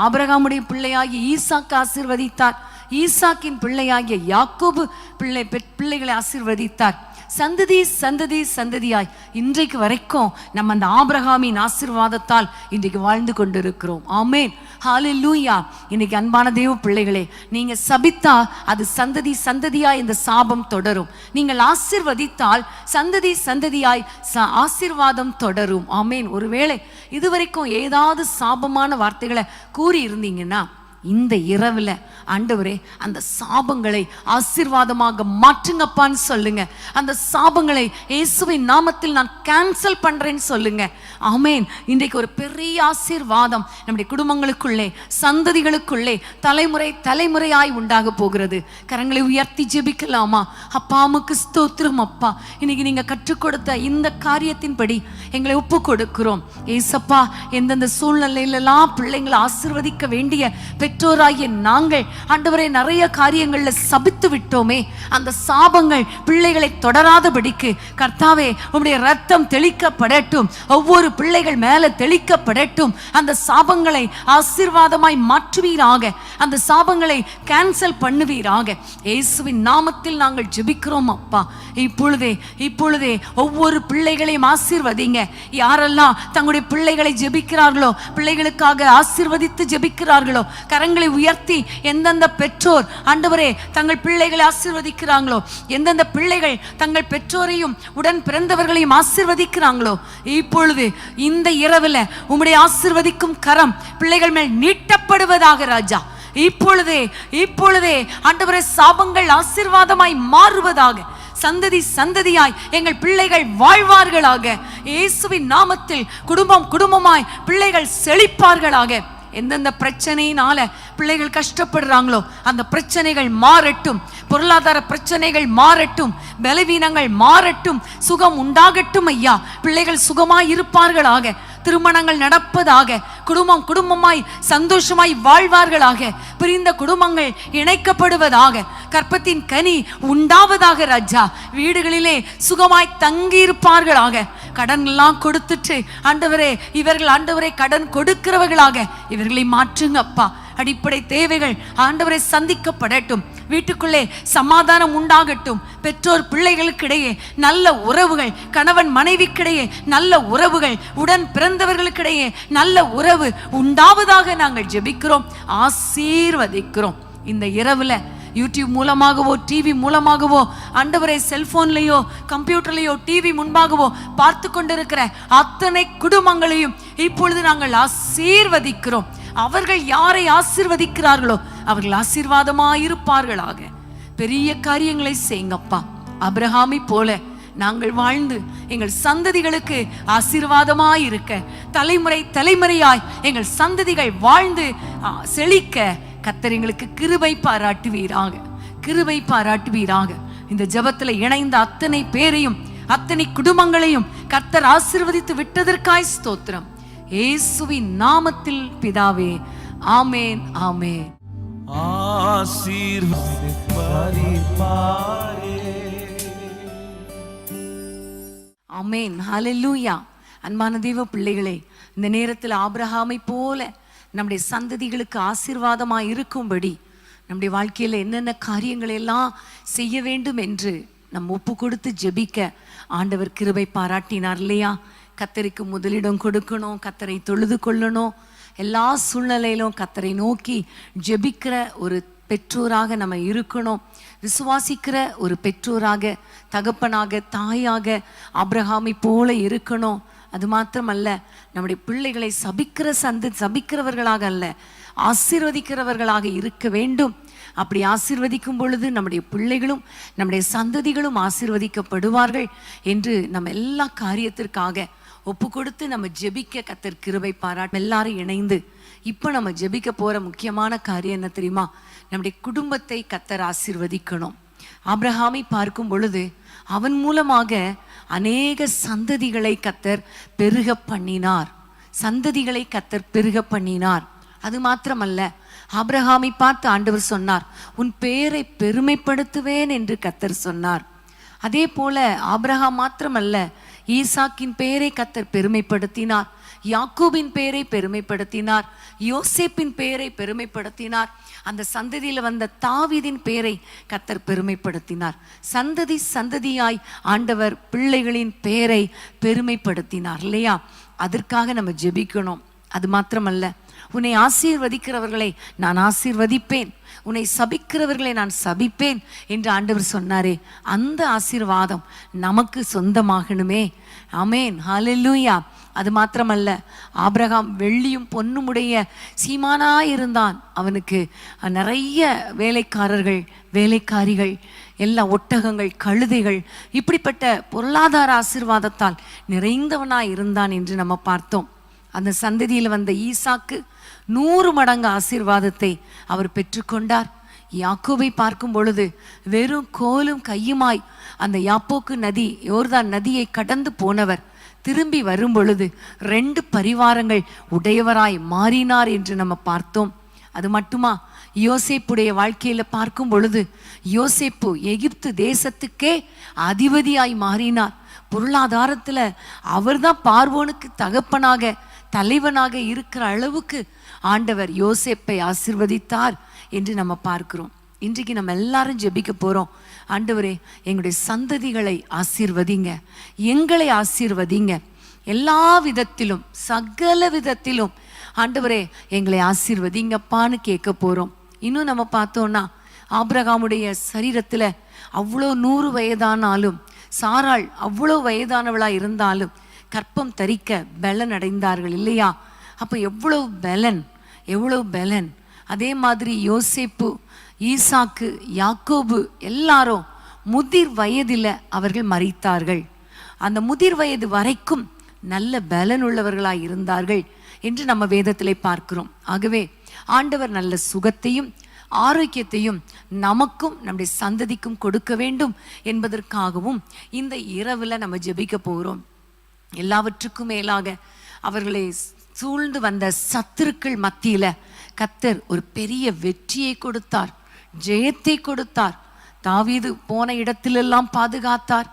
ஆபிரகாமுடைய பிள்ளையாகிய ஈசாக்கு ஆசீர்வதித்தார், ஈசாக்கின் பிள்ளையாகிய யாக்கோபு பிள்ளைகளை ஆசீர்வதித்தார். சந்ததி சந்ததி சந்ததியாய் இன்றைக்கு வரைக்கும் நம்ம அந்த ஆபிரகாமின் ஆசீர்வாதத்தால் இன்றைக்கு வாழ்ந்து கொண்டிருக்கிறோம். ஆமேன். ஹல்லேலூயா. இன்னைக்கு அன்பான தேவ பிள்ளைகளே, நீங்க சபித்தா அது சந்ததி சந்ததியாய் இந்த சாபம் தொடரும். நீங்கள் ஆசீர்வதித்தால் சந்ததி சந்ததியாய் ஆசீர்வாதம் தொடரும். ஆமேன். ஒருவேளை இதுவரைக்கும் ஏதாவது சாபமான வார்த்தைகளை கூறி இருந்தீங்கன்னா இந்த இரவுல ஆண்டவரே அந்த சாபங்களை ஆசீர்வாதமாக மாற்றுங்கப்பான்னு சொல்லுங்க. அந்த சாபங்களை இயேசுவின் நாமத்தில் நான் கேன்சல் பண்றேன்னு சொல்லுங்க. ஆமேன். இன்றைக்கு ஒரு பெரிய ஆசீர்வாதம் நம்முடைய குடும்பங்களுக்குள்ளே, சந்ததிகளுக்குள்ளே தலைமுறை தலைமுறையாய் உண்டாக போகிறது. கரங்களை உயர்த்தி ஜெபிக்கலாமா? அப்பா உமக்கு ஸ்தோத்திரம் அப்பா. இன்னைக்கு நீங்க கற்றுக் கொடுத்த இந்த காரியத்தின்படி எங்களை ஒப்பு கொடுக்கிறோம் ஏசப்பா. எந்தெந்த சூழ்நிலையிலெல்லாம் பிள்ளைங்களை ஆசீர்வதிக்க வேண்டிய பெற்றோராகிய நாங்கள் ஆண்டவரே நிறைய காரியங்கள்ல சபித்து விட்டோமே, அந்த சாபங்கள் பிள்ளைகளை தொடராதபடிக்கு கர்த்தாவே உம்முடைய ரத்தம் தெளிக்கப்படட்டும், ஒவ்வொரு பிள்ளைகள் மேல தெளிக்கப்படட்டும். அந்த சாபங்களை ஆசீர்வாதமாய் மாற்றுவீராக, அந்த சாபங்களை கேன்சல் பண்ணுவீராக. இயேசுவின் நாமத்தில் நாங்கள் ஜெபிக்கிறோம் அப்பா. இப்பொழுதே ஒவ்வொரு பிள்ளைகளையும் ஆசீர்வதிங்க. யாரெல்லாம் தங்களுடைய பிள்ளைகளை ஜெபிக்கிறார்களோ, பிள்ளைகளுக்காக ஆசீர்வதித்து ஜெபிக்கிறார்களோ, கரங்களை கரங்களை உயர்த்தி எந்தெந்த பெற்றோர் ஆண்டவரே தங்கள் பிள்ளைகளை ஆசீர்வதிக்கிறாங்களோ, எந்தெந்த பிள்ளைகள் தங்கள் பெற்றோரையும் உடன் பிறந்தவர்களையும் ஆசீர்வதிக்கிறாங்களோ, இப்பொழுது இந்த இரவில் உம்முடைய ஆசீர்வதிக்கும் கரம் பிள்ளைகள் மேல் நீட்டப்படுவதாக ராஜா. இப்பொழுதே ஆண்டவரே சாபங்கள் ஆசீர்வாதமாய் மாறுவதாக. சந்ததி சந்ததியாய் எங்கள் பிள்ளைகள் வாழ்வார்களாக. இயேசுவின் நாமத்தில் குடும்பமாய் பிள்ளைகள் செழிப்பார்களாக. எந்தெந்த பிரச்சனையினால பிள்ளைகள் கஷ்டப்படுறாங்களோ அந்த பிரச்சனைகள் மாறட்டும், பொருளாதார பிரச்சனைகள் மாறட்டும், பலவீனங்கள் மாறட்டும், சுகம் உண்டாகட்டும் ஐயா. பிள்ளைகள் சுகமாய் இருப்பார்களாக, திருமணங்கள் நடப்பதாக, குடும்பமாய் சந்தோஷமாய் வாழ்வார்களாக, பிரிந்த குடும்பங்கள் இணைக்கப்படுவதாக, கற்பத்தின் கனி உண்டாவதாக ராஜா. வீடுகளிலே சுகமாய் தங்கி இருப்பார்களாக. கடன் எல்லாம் கொடுத்துட்டு ஆண்டவரே இவர்கள் ஆண்டவரை கடன் கொடுக்கிறவர்களாக இவர்களை மாற்றுங்க அப்பா. அடிப்படை தேவைகள் ஆண்டவரை சந்திக்கப்படட்டும். வீட்டுக்குள்ளே சமாதானம் உண்டாகட்டும். பெற்றோர் பிள்ளைகளுக்கிடையே நல்ல உறவுகள், கணவன் மனைவிக்கிடையே நல்ல உறவுகள், உடன் பிறந்தவர்களுக்கிடையே நல்ல உறவு உண்டாவதாக நாங்கள் ஜெபிக்கிறோம், ஆசீர்வதிக்கிறோம். இந்த இரவுல யூடியூப் மூலமாகவோ டிவி மூலமாகவோ ஆண்டவரை செல்போன்லையோ கம்ப்யூட்டர்லையோ டிவி முன்பாகவோ பார்த்து கொண்டிருக்கிற அத்தனை குடும்பங்களையும் இப்பொழுது நாங்கள் ஆசீர்வதிக்கிறோம். அவர்கள் யாரை ஆசீர்வதிக்கிறார்களோ அவர்கள் ஆசீர்வாதமாயிருப்பார்களாக. பெரிய காரியங்களை செய்யுங்கப்பா. ஆபிரகாமை போல நாங்கள் வாழ்ந்து எங்கள் சந்ததிகளுக்கு ஆசீர்வாதமாயிருக்க, தலைமுறையாய் எங்கள் சந்ததிகள் வாழ்ந்து செழிக்க கர்த்தர் எங்களுக்கு கிருபை பாராட்டுவீராக. இந்த ஜெபத்துல இணைந்த அத்தனை பேரையும் அத்தனை குடும்பங்களையும் கர்த்தர் ஆசீர்வதித்து விட்டதற்காய் ஸ்தோத்திரம். இயேசுவின் நாமத்தில் பிதாவே, ஆமேன் ஆமேன். ஆமேன், ஹல்லேலூயா. அன்பான தேவ பிள்ளைகளே, இந்த நேரத்தில் ஆபிரகாமை போல நம்முடைய சந்ததிகளுக்கு ஆசீர்வாதமாய் இருக்கும்படி நம்முடைய வாழ்க்கையில் என்னென்ன காரியங்களை எல்லாம் செய்ய வேண்டும் என்று நம்ம ஒப்பு கொடுத்து ஜெபிக்க ஆண்டவர் கிருபை பாராட்டினார் இல்லையா? கர்த்தருக்கு முதலிடம் கொடுக்கணும், கர்த்தரை தொழுது கொள்ளணும், எல்லா சூழ்நிலையிலும் கர்த்தரை நோக்கி ஜெபிக்கிற ஒரு பெற்றோராக நம்ம இருக்கணும், விசுவாசிக்கிற ஒரு பெற்றோராக, தகப்பனாக, தாயாக ஆபிரகாமை போல இருக்கணும். அது மாத்திரமல்ல, நம்முடைய பிள்ளைகளை சபிக்கிறவர்களாக அல்ல, ஆசீர்வதிக்கிறவர்களாக இருக்க வேண்டும். அப்படி ஆசீர்வதிக்கும் பொழுது நம்முடைய பிள்ளைகளும் நம்முடைய சந்ததிகளும் ஆசீர்வதிக்கப்படுவார்கள் என்று நம்ம எல்லா காரியத்திற்காக ஒப்பு கொடுத்து நம்ம ஜெபிக்க கர்த்தர் கிருபை பாராட்டு. எல்லாரும் இணைந்து இப்போ நம்ம ஜெபிக்க போற முக்கியமான காரியம் என்ன தெரியுமா? நம்முடைய குடும்பத்தை கர்த்தர் ஆசீர்வதிக்கணும். ஆபிரகாமை பார்க்கும் பொழுது அவன் மூலமாக அநேக சந்ததிகளை கர்த்தர் பெருக பண்ணினார். அது மாத்திரமல்ல, ஆபிரகாமை பார்த்து ஆண்டவர் சொன்னார், உன் பேரை பெருமைப்படுத்துவேன் என்று கர்த்தர் சொன்னார். அதே போல ஆபிரகாம் மாத்திரமல்ல, ஈசாக்கின் பேரை கர்த்தர் பெருமைப்படுத்தினார், யாக்கோபின் பேரை பெருமைப்படுத்தினார், யோசேப்பின் பேரை பெருமைப்படுத்தினார், அந்த சந்ததியில் வந்த தாவீதின் பேரை கர்த்தர் பெருமைப்படுத்தினார். சந்ததியாய் ஆண்டவர் பிள்ளைகளின் பேரை பெருமைப்படுத்தினார் இல்லையா? அதற்காக நம்ம ஜெபிக்கணும். அது மாத்திரமல்ல, உன்னை ஆசீர்வதிக்கிறவர்களை நான் ஆசீர்வதிப்பேன், உன்னை சபிக்கிறவர்களை நான் சபிப்பேன் என்று ஆண்டவர் சொன்னாரே, அந்த ஆசீர்வாதம் நமக்கு சொந்தமாகணுமே. ஆமேன், ஹல்லேலூயா. அது மாத்திரமல்ல, ஆபிரகாம் வெள்ளியும் பொன்னுமுடைய சீமானாயிருந்தான். அவனுக்கு நிறைய வேலைக்காரர்கள், வேலைக்காரிகள், எல்லா ஒட்டகங்கள், கழுதைகள், இப்படிப்பட்ட பொருளாதார ஆசீர்வாதத்தால் நிறைந்தவனாய் இருந்தான் என்று நம்ம பார்த்தோம். அந்த சந்ததியில் வந்த ஈசாக்கு 100 மடங்கு ஆசீர்வாதத்தை அவர் பெற்றுக்கொண்டார். யாக்கோபை பார்க்கும் பொழுது வெறும் கோலும் கையுமாய் அந்த யாப்போக்கு நதி, யோர்தான் நதியை கடந்து போனவர் திரும்பி வரும் பொழுது 2 பரிவாரங்கள் உடையவராய் மாறினார் என்று நம்ம பார்த்தோம். அது மட்டுமா, யோசேப்புடைய வாழ்க்கையில பார்க்கும் பொழுது யோசேப்பு எகிப்து தேசத்துக்கே அதிபதியாய் மாறினார். பொருளாதாரத்துல அவர்தான் பார்வோனுக்கு தகப்பனாக, தலைவனாக இருக்கிற அளவுக்கு ஆண்டவர் யோசேப்பை ஆசீர்வதித்தார் என்று நம்ம பார்க்கிறோம். இன்றைக்கு நம்ம எல்லாரும் ஜெபிக்க போறோம். ஆண்டவரே, எங்களுடைய சந்ததிகளை ஆசீர்வதிங்க, எங்களை ஆசீர்வதிங்க, எல்லா விதத்திலும், சகல விதத்திலும் ஆண்டவரே எங்களை ஆசீர்வதிங்கப்பான்னு கேட்க போகிறோம். இன்னும் நம்ம பார்த்தோன்னா ஆபிரகாமுடைய சரீரத்தில் அவ்வளோ 100 வயதானாலும், சாராள் அவ்வளோ வயதானவளாக இருந்தாலும் கற்பம் தரிக்க பலன் அடைந்தார்கள் இல்லையா? அப்போ எவ்வளோ பலன். அதே மாதிரி யோசேப்பு, ஈசாக்கு, யாக்கோபு எல்லாரும் முதிர் வயதில் அவர்கள் மரித்தார்கள். அந்த முதிர் வயது வரைக்கும் நல்ல பலன் உள்ளவர்களாய் இருந்தார்கள் என்று நம்ம வேதத்திலே பார்க்கிறோம். ஆகவே ஆண்டவர் நல்ல சுகத்தையும் ஆரோக்கியத்தையும் நமக்கும் நம்முடைய சந்ததிக்கும் கொடுக்க வேண்டும் என்பதற்காகவும் இந்த இரவில் நம்ம ஜெபிக்க போகிறோம். எல்லாவற்றுக்கும் மேலாக அவர்களை சூழ்ந்து வந்த சத்துருக்கள் மத்தியில கர்த்தர் ஒரு பெரிய வெற்றியை கொடுத்தார், ஜெயத்தை கொடுத்தார். தாவீது போன இடத்திலெல்லாம் பாதுகாத்தார்.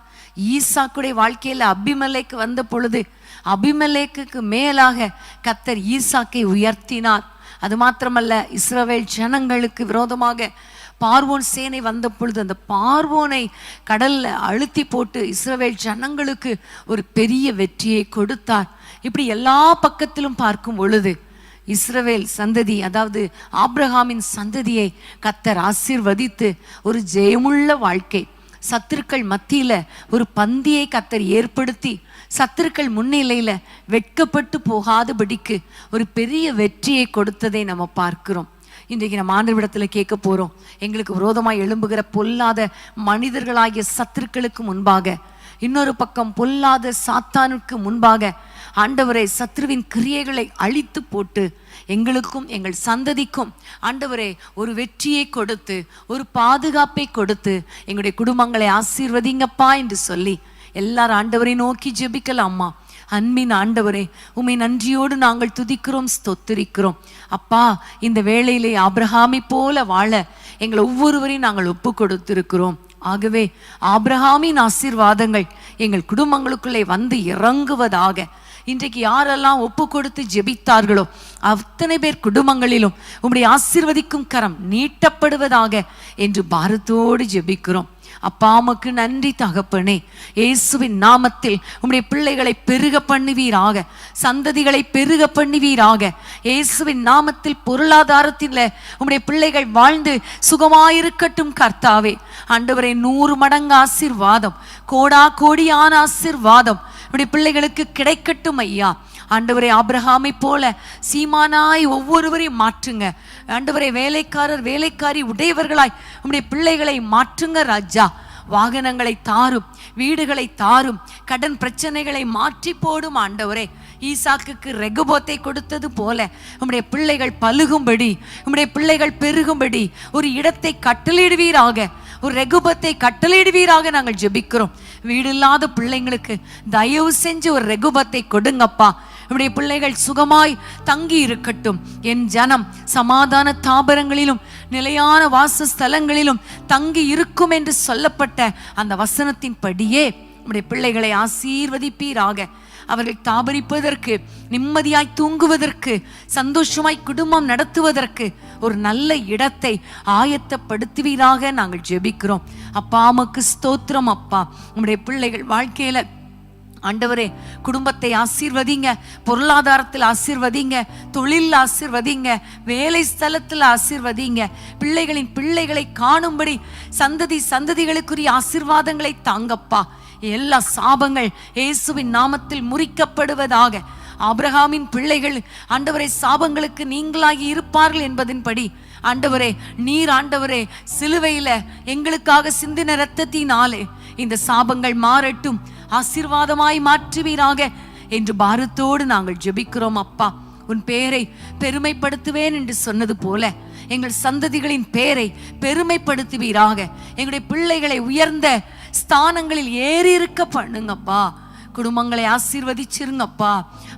ஈசாக்குடைய வாழ்க்கையில அபிமெலேக்கு வந்த பொழுது அபிமெலேக்குக்கு மேலாக கர்த்தர் ஈசாக்கை உயர்த்தினார். அது மாத்திரமல்ல, இஸ்ரவேல் ஜனங்களுக்கு விரோதமாக பார்வோன் சேனை வந்த பொழுது அந்த பார்வோனை கடல்ல அழுத்தி போட்டு இஸ்ரவேல் ஜனங்களுக்கு ஒரு பெரிய வெற்றியை கொடுத்தார். இப்படி எல்லா பக்கத்திலும் பார்க்கும் பொழுது இஸ்ரவேல் சந்ததி, அதாவது ஆபிரகாமின் சந்ததியை கர்த்தர் ஆசீர்வதித்து ஒரு ஜெயமுள்ள வாழ்க்கை, சத்துருக்கள் மத்தியில ஒரு பந்தியை கர்த்தர் ஏற்படுத்தி சத்துருக்கள் முன்னிலையில வெட்கப்பட்டு போகாதபடிக்கு ஒரு பெரிய வெற்றியை கொடுத்ததை நம்ம பார்க்கிறோம். இன்றைக்கு நம்ம ஆண்டவரிடத்தில் கேட்க போறோம், எங்களுக்கு விரோதமாய் எழும்புகிற பொல்லாத மனிதர்களாகிய சத்துருக்களுக்கு முன்பாக, இன்னொரு பக்கம் பொல்லாத சாத்தானுக்கு முன்பாக ஆண்டவரே சத்ருவின் கிரியைகளை அழித்து போட்டு எங்களுக்கும் எங்கள் சந்ததிக்கும் ஆண்டவரே ஒரு வெற்றியை கொடுத்து ஒரு பாதுகாப்பை கொடுத்து எங்களுடைய குடும்பங்களை ஆசீர்வதிங்கப்பா என்று சொல்லி எல்லாரும் ஆண்டவரை நோக்கி ஜெபிக்கலாமா. அன்பின் ஆண்டவரே, உம்மை நன்றியோடு நாங்கள் துதிக்கிறோம், ஸ்தோத்திரிக்கிறோம். அப்பா, இந்த வேளையிலே ஆபிரகாமை போல வாழ எங்களை ஒவ்வொருவரையும் நாங்கள் ஒப்பு கொடுத்திருக்கிறோம். ஆகவே ஆபிரகாமின் ஆசீர்வாதங்கள் எங்கள் குடும்பங்களுக்குள்ளே வந்து இறங்குவதாக. இன்றைக்கு யாரெல்லாம் ஒப்பு கொடுத்து ஜெபித்தார்களோ அத்தனை பேர் குடும்பங்களிலும் உம்முடைய ஆசீர்வதிக்கும் கரம் நீட்டப்படுவதாக என்று பாரத்தோடு ஜெபிக்கிறோம். அப்பா, உமக்கு நன்றி தகப்பனே. இயேசுவின் நாமத்தில் உம்முடைய பிள்ளைகளை பெருக பண்ணுவீராக, சந்ததிகளை பெருக பண்ணுவீராக. இயேசுவின் நாமத்தில் பொருளாதாரத்தில் உம்முடைய பிள்ளைகள் வாழ்ந்து சுகமாயிருக்கட்டும் கர்த்தாவே. ஆண்டவரே, 100 மடங்கு ஆசீர்வாதம், கோடா கோடியான ஆசீர்வாதம் உம்முடைய பிள்ளைகளுக்கு கிடைக்கட்டும் ஐயா. ஆண்டவரே, ஆபிரகாமை போல சீமானாய் ஒவ்வொருவரையும் மாற்றுங்க ஆண்டவரே. வேலைக்காரி உடையவர்களாய் உம்முடைய பிள்ளைகளை மாற்றுங்க ராஜா. வாகனங்களை தாரும், வீடுகளை தாரும், கடன் பிரச்சனைகளை மாற்றி போடும் ஆண்டவரே. ஈசாக்குக்கு ரெகோபோத்தை கொடுத்தது போல உம்முடைய பிள்ளைகள் பலுகும்படி, உம்முடைய பிள்ளைகள் பெருகும்படி ஒரு இடத்தை கட்டளையிடுவீராக, ஒரு ரெகுபத்தை கட்டளையிடுவீராக நாங்கள் ஜெபிக்கிறோம். வீடு இல்லாத பிள்ளைங்களுக்கு தயவு செஞ்சு ஒரு ரெகுபத்தை கொடுங்கப்பா. நம்முடைய பிள்ளைகள் சுகமாய் தங்கி இருக்கட்டும். என் ஜனம் சமாதான தாபரங்களிலும் நிலையான வாசஸ்தலங்களிலும் தங்கி இருக்கும் என்று சொல்லப்பட்ட அந்த வசனத்தின் படியே நம்முடைய பிள்ளைகளை ஆசீர்வதிப்பீராக. அவர்கள் தாபரிப்பதற்கு, நிம்மதியாய் தூங்குவதற்கு, சந்தோஷமாய் குடும்பம் நடத்துவதற்கு ஒரு நல்ல இடத்தை ஆயத்தப்படுத்துவீராக நாங்கள் ஜெபிக்கிறோம். அப்பா, உமக்கு ஸ்தோத்திரம் அப்பா. நம்முடைய பிள்ளைகள் வாழ்க்கையில ஆண்டவரே குடும்பத்தை ஆசீர்வதிங்க, பொருளாதாரத்தில் ஆசீர்வதிங்க, தொழில் ஆசீர்வதிங்க, வேலை ஸ்தலத்தில் ஆசீர்வதிங்க. பிள்ளைகளை காணும்படி சந்ததிகளுக்குரிய ஆசீர்வாதங்களை தாங்கப்பா. எல்லா சாபங்கள் இயேசுவின் நாமத்தில் முறிக்கப்படுவதாக. ஆபிரகாமின் பிள்ளைகள் ஆண்டவரே சாபங்களுக்கு நீங்களாகி இருப்பார்கள் என்பதின்படி ஆண்டவரே, நீர் ஆண்டவரே சிலுவையில எங்களுக்காக சிந்தின இரத்தத்தினாலே இந்த சாபங்கள் மாறட்டும், ஆசீர்வாதமாய் மாற்றுவீராக என்று பாரத்தோடு நாங்கள் ஜெபிக்கிறோம் அப்பா. உன் பேரை பெருமைப்படுத்துவேன் என்று சொன்னது போல எங்கள் சந்ததிகளின் பேரை பெருமைப்படுத்துவீராக. எங்களுடைய பிள்ளைகளை உயர்ந்த ஸ்தானங்களில் ஏறி இருக்க பண்ணுங்கப்பா. குடும்பங்களை ஆசீர்வதிச்சிருங்கப்பா.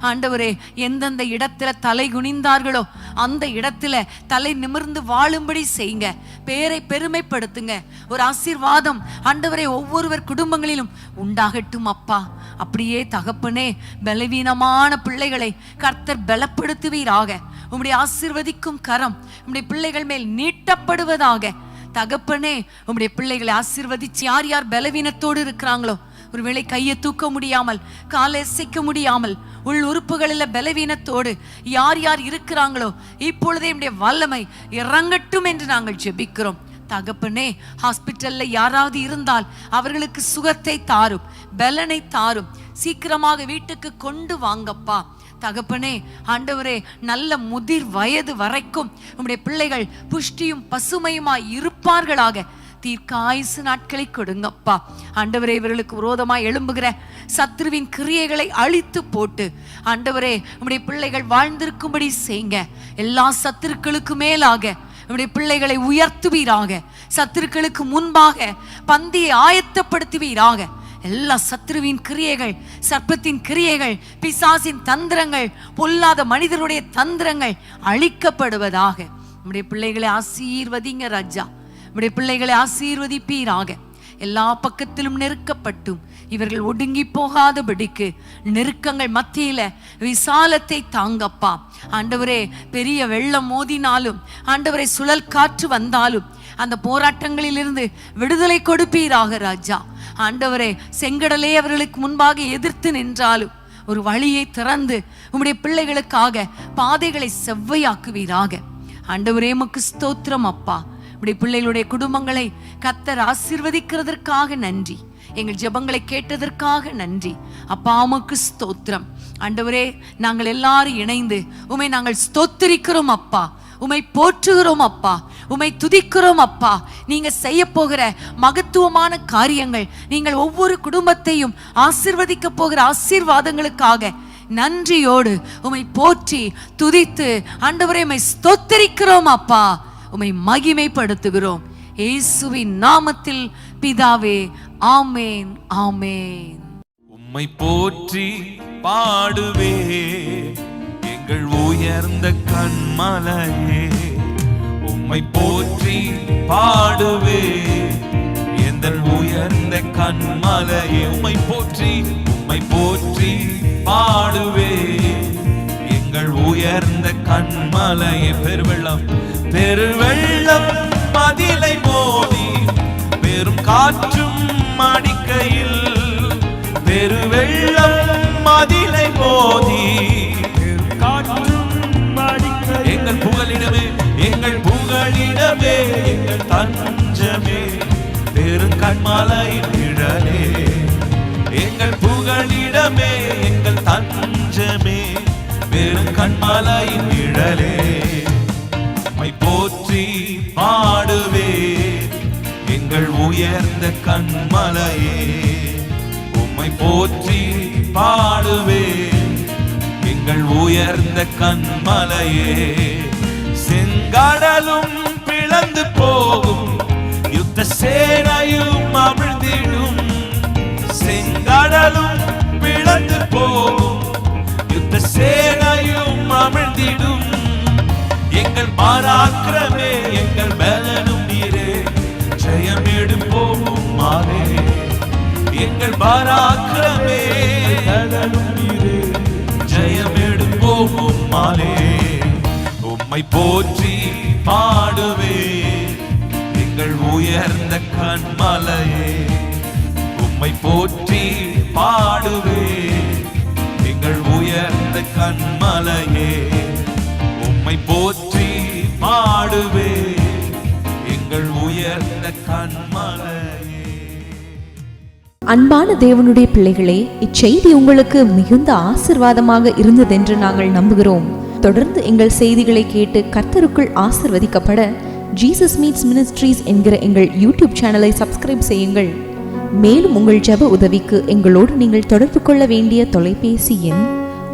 ஆண்டவரே, எந்தெந்த இடத்துல தலை குனிந்தார்களோ அந்த இடத்துல தலை நிமிர்ந்து வாழும்படி செய்யுங்க. பேரை பெருமைப்படுத்துங்க. ஒரு ஆசீர்வாதம் ஆண்டவரே ஒவ்வொருவர் குடும்பங்களிலும் உண்டாகட்டும் அப்பா. அப்படியே தகப்பனே, பலவீனமான பிள்ளைகளை கர்த்தர் பலப்படுத்துவீராக. உம்முடைய ஆசீர்வதிக்கும் கரம் உம்முடைய பிள்ளைகள் மேல் நீட்டப்படுவதாக. தகப்பனே, உம்முடைய பிள்ளைகளை ஆசீர்வதிச்சு யார் யார் பலவீனத்தோடு இருக்கிறாங்களோ ஒருவேளை கையை தூக்க முடியாமல், காலை அசைக்க முடியாமல், உள் உறுப்புகளில் பலவீனத்தோடு யார் யார் இருக்கிறாங்களோ இப்பொழுதே நம்முடைய வல்லமை இறங்கட்டும் என்று நாங்கள் ஜெபிக்கிறோம். தகப்பனே, ஹாஸ்பிட்டல்ல யாராவது இருந்தால் அவர்களுக்கு சுகத்தை தாரும், பலனை தாரும், சீக்கிரமாக வீட்டுக்கு கொண்டு வாங்கப்பா. தகப்பனே, ஆண்டவரே, நல்ல முதிர் வயது வரைக்கும் உம்முடைய பிள்ளைகள் புஷ்டியும் பசுமையுமாய் இருப்பார்களாக. தீர்க்காயுசு நாட்களை கொடுங்கப்பா. ஆண்டவரே, இவர்களுக்கு விரோதமாய் எழும்புகிற சத்ருவின் கிரியைகளை அழித்து போட்டு ஆண்டவரே உம்முடைய பிள்ளைகள் வாழ்ந்திருக்கும்படி செய்யுங்க. எல்லா சத்துருக்களுக்கு மேலாக நம்முடைய பிள்ளைகளை உயர்த்துவீராக. சத்துருக்களுக்கு முன்பாக பந்தியை ஆயத்தப்படுத்துவீராக. எல்லா சத்ருவின் கிரியைகள், சர்ப்பத்தின் கிரியைகள், பிசாசின் தந்திரங்கள், பொல்லாத மனிதருடைய தந்திரங்கள் அழிக்கப்படுவதாக. நம்முடைய பிள்ளைகளை ஆசீர்வதிங்க ராஜா. நம்முடைய பிள்ளைகளை ஆசீர்வதிப்பீராக. எல்லா பக்கத்திலும் நெருக்கப்பட்டும் இவர்கள் ஒடுங்கி போகாதபடிக்கு நெருக்கங்கள் மத்தியில விசாலத்தை தாங்கப்பா. ஆண்டவரே, பெரிய வெள்ளம் மோதினாலும், ஆண்டவரே, சுழல் காற்று வந்தாலும் அந்த போராட்டங்களிலிருந்து விடுதலை கொடுப்பீராக ராஜா. ஆண்டவரே, செங்கடலே அவர்களுக்கு முன்பாக எதிர்த்து நின்றாலும் ஒரு வழியை திறந்து உம்முடைய பிள்ளைகளுக்காக பாதைகளை செவ்வையாக்குவீராக. ஆண்டவரே, உமக்கு ஸ்தோத்திரம் அப்பா. உம்முடைய பிள்ளைகளுடைய குடும்பங்களை கர்த்தர் ஆசீர்வதிக்கிறதற்காக நன்றி. எங்கள் ஜெபங்களை கேட்டதற்காக நன்றி அப்பா. உமக்கு ஸ்தோத்திரம். ஆண்டவரே, நாங்கள் எல்லாரும் இணைந்து உம்மை நாங்கள் ஸ்தோத்திரிக்கிறோம் அப்பா. உம்மை போற்றுகிறோம் அப்பா. உம்மை துதிக்கிறோம் அப்பா. நீங்க செய்ய போகிற மகத்துவமான காரியங்கள், நீங்கள் ஒவ்வொரு குடும்பத்தையும் ஆசீர்வதிக்க போகிற ஆசீர்வாதங்களுக்காக நன்றியோடு உம்மை போற்றி துதித்து ஆண்டவரே உம்மை ஸ்தோத்திரிக்கிறோம் அப்பா. உம்மை மகிமைப்படுத்துகிறோம் இயேசுவின் நாமத்தில் பிதாவே, ஆமேன், ஆமேன். உம்மை போற்றி பாடுவே எங்கள் உயர்ந்த கன்மலையே. உம்மை போற்றி பாடுவே எங்கள் உயர்ந்த கன்மலையே. உம்மை போற்றி பாடுவே எங்கள் உயர்ந்த கன்மலையே. பெருவெள்ளம் மதிலை மோதி பெரும் காற்றும் அடிக்கையில், பெருவெள்ளம் மதிலை மோதி பெரும் காற்றும் அடிக்கையில், எங்கள் புகலிடமே, எங்கள் புகலிடமே, எங்கள் தஞ்சமே, பெரும் கன்மலையின் நிழலே. எங்கள் புகலிடமே, எங்கள் தஞ்சமே, பெரும் கன்மலையின் நிழலே. உம்மை போற்றி பாடுவே எங்கள் உயர்ந்த கன்மலையே. உம்மை போற்றி பாடுவே எங்கள் உயர்ந்த கன்மலையே. செங்கடலும் பிளந்து போகும், யுத்த சேனையும் அமிழ்ந்திடும். செங்கடலும் பிளந்து போகும், யுத்த சேனையும் அமிழ்ந்திடும். எங்கள் பராக்கிரமே, எங்கள் பலனும் நீரே, ஜெயமேடும் போகும் மாலே. எங்கள் பராக்கிரமே, பலனும் நீரே, ஜெயமேடும் போகும் மாலே. உம்மை போற்றி பாடுவே எங்கள் உயர்ந்த கன்மலையே. உம்மை போற்றி பாடுவே எங்கள் உயர்ந்த கன்மலையே. உம்மை போற்றி பாடுவே எங்கள் உயர்ந்த கன்மலையே. அன்பான தேவனுடைய பிள்ளைகளே, இச்செய்தி உங்களுக்கு மிகுந்த ஆசீர்வாதமாக இருந்ததென்று நாங்கள் நம்புகிறோம். தொடர்ந்து எங்கள் செய்திகளை கேட்டு கர்த்தருக்குள் ஆசீர்வதிக்கப்பட ஜீசஸ் மீட்ஸ் மினிஸ்ட்ரீஸ் என்கிற எங்கள் யூடியூப் சேனலை சப்ஸ்கிரைப் செய்யுங்கள். மேலும் உங்கள் ஜெப உதவிக்கு எங்களோடு நீங்கள் தொடர்பு கொள்ள வேண்டிய தொலைபேசி எண்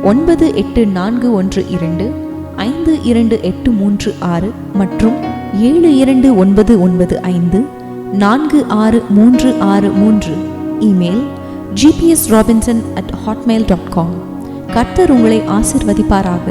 9842252836 மற்றும் 7299546363. Email gpsrobinson@hotmail.com. கர்த்தர் உங்களை ஆசீர்வதிப்பாராக.